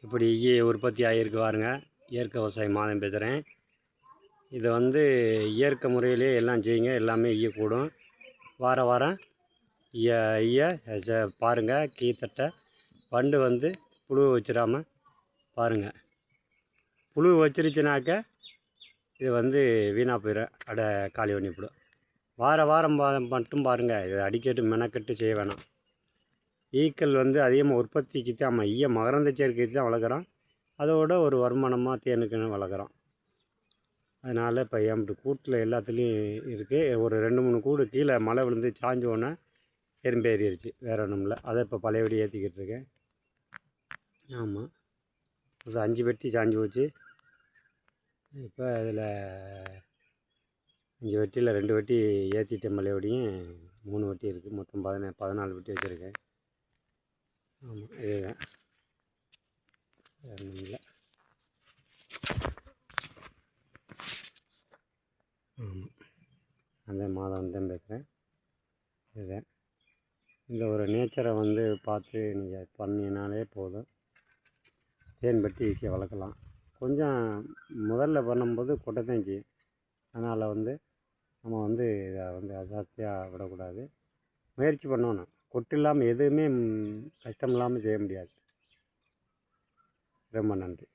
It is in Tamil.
இப்படி ஈய உற்பத்தி ஆகியிருக்கு பாருங்க. இயற்கை விவசாயி மாதம் பேசுகிறேன். இதை வந்து இயற்கை முறையிலே எல்லாம் செய்யுங்க, எல்லாமே ஈய கூடும். வாரம் ஈய பாருங்கள். கீத்தட்டை வண்டு வந்து புழு வச்சிடாமல் பாருங்கள். புழு வச்சிருச்சுனாக்க இது வந்து வீணாக போயிடும், காலி பண்ணிவிடும். வாரம் மட்டும் பாருங்கள். இதை அடிக்கடி மெனக்கட்டு செய்ய வேணாம். ஈக்கள் வந்து அதிகமாக உற்பத்திக்கு தான் நம்ம ஈய மகரந்த சேர்க்கைக்கு தான் வளர்க்குறோம். அதோட ஒரு வருமானமாக தேனுக்குன்னு வளர்க்குறோம். அதனால் இப்போ என்கிட்ட கூட்டில் எல்லாத்துலேயும் இருக்குது. ஒரு 2-3 கூடு கீழே மழை விழுந்து சாஞ்சோன்னே எறும்பு ஏறிடுச்சு. வேறு ஒன்றும் இல்லை. அதை இப்போ பழையபடி ஏற்றிக்கிட்டு இருக்கேன். ஆமாம், அது 5 வெட்டி சாஞ்சு போச்சு. இப்போ அதில் 5 வெட்டியில் 2 வெட்டி ஏற்றிட்டேன். பழையபடியும் 3 வெட்டி இருக்குது. மொத்தம் 14 வெட்டி வச்சுருக்கேன். ஆமாம், இதுதான், வேறு ஒன்றும் இல்லை. ஆமாம், அந்த மாதம் தான் பேசுகிறேன். இதுதான், இந்த ஒரு நேச்சரை வந்து பார்த்து நீங்கள் பண்ணினாலே போதும். தேன் பட்டி ஈஸியாக வளர்க்கலாம். கொஞ்சம் முதல்ல பண்ணும்போது கொட்டை தான் செய்யும். அதனால் வந்து நம்ம வந்து இதை வந்து அசாத்தியாக விடக்கூடாது. முயற்சி பண்ணணும். கொட்டு இல்லாமல் எதுவுமே கஷ்டம் இல்லாமல் செய்ய முடியாது. ரொம்ப நன்றி.